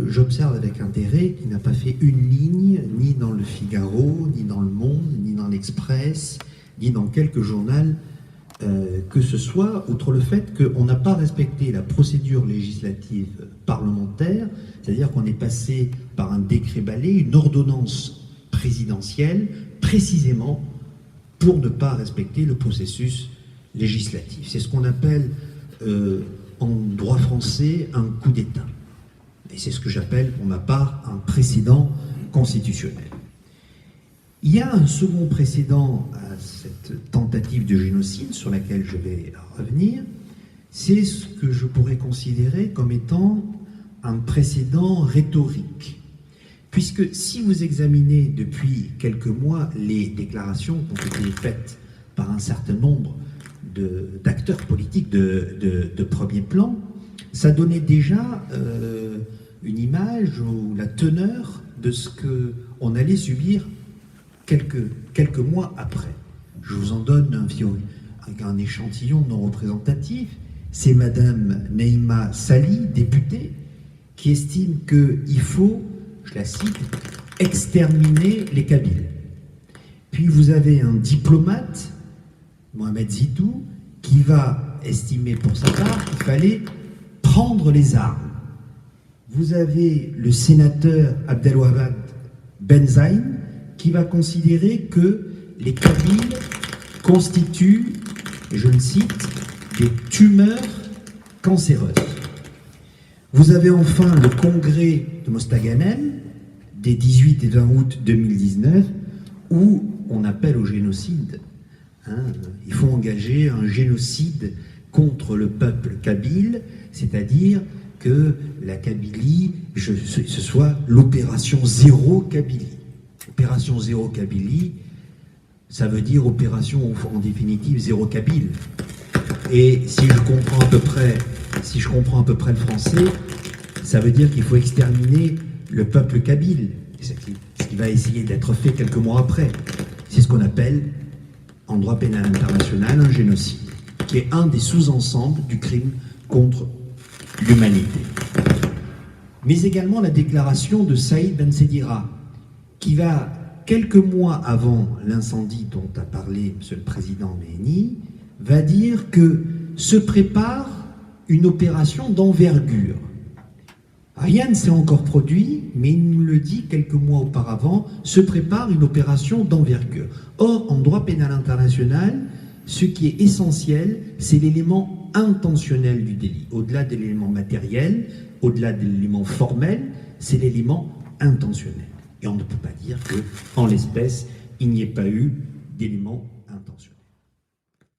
j'observe avec intérêt qu'il n'a pas fait une ligne, ni dans le Figaro, ni dans le Monde, ni dans l'Express, ni dans quelque journal que ce soit, outre le fait qu'on n'a pas respecté la procédure législative parlementaire, c'est-à-dire qu'on est passé par un décret balai, une ordonnance présidentielle, précisément pour ne pas respecter le processus législatif. C'est ce qu'on appelle en droit français un coup d'État. Et c'est ce que j'appelle, pour ma part, un précédent constitutionnel. Il y a un second précédent à cette tentative de génocide sur laquelle je vais revenir, c'est ce que je pourrais considérer comme étant un précédent rhétorique. Puisque si vous examinez depuis quelques mois les déclarations qui ont été faites par un certain nombre d'acteurs politiques de premier plan, ça donnait déjà une image ou la teneur de ce qu'on allait subir quelques mois après. Je vous en donne un échantillon non représentatif. C'est Madame Neima Sali, députée, qui estime qu'il faut, je la cite, exterminer les Kabyles. Puis vous avez un diplomate, Mohamed Zitou, qui va estimer pour sa part qu'il fallait prendre les armes. Vous avez le sénateur Abdelwahab Benzaïn, qui va considérer que les Kabyles constituent, et je le cite, des tumeurs cancéreuses. Vous avez enfin le congrès de Mostaganem des 18 et 20 août 2019 où on appelle au génocide. Il faut engager un génocide contre le peuple kabyle, c'est-à-dire que la Kabylie, ce soit l'opération zéro Kabylie. Opération zéro Kabylie, ça veut dire opération en définitive zéro Kabyle. Et si je comprends à peu près le français, ça veut dire qu'il faut exterminer le peuple kabyle, ce qui va essayer d'être fait quelques mois après. C'est ce qu'on appelle, en droit pénal international, un génocide, qui est un des sous-ensembles du crime contre l'humanité. Mais également la déclaration de Saïd Ben Sedira, qui va, quelques mois avant l'incendie dont a parlé M. le Président Méni, va dire que se prépare une opération d'envergure. Rien ne s'est encore produit, mais il nous le dit quelques mois auparavant, se prépare une opération d'envergure. Or, en droit pénal international, ce qui est essentiel, c'est l'élément intentionnel du délit. Au-delà de l'élément matériel, au-delà de l'élément formel, c'est l'élément intentionnel. Et on ne peut pas dire qu'en l'espèce, il n'y ait pas eu d'élément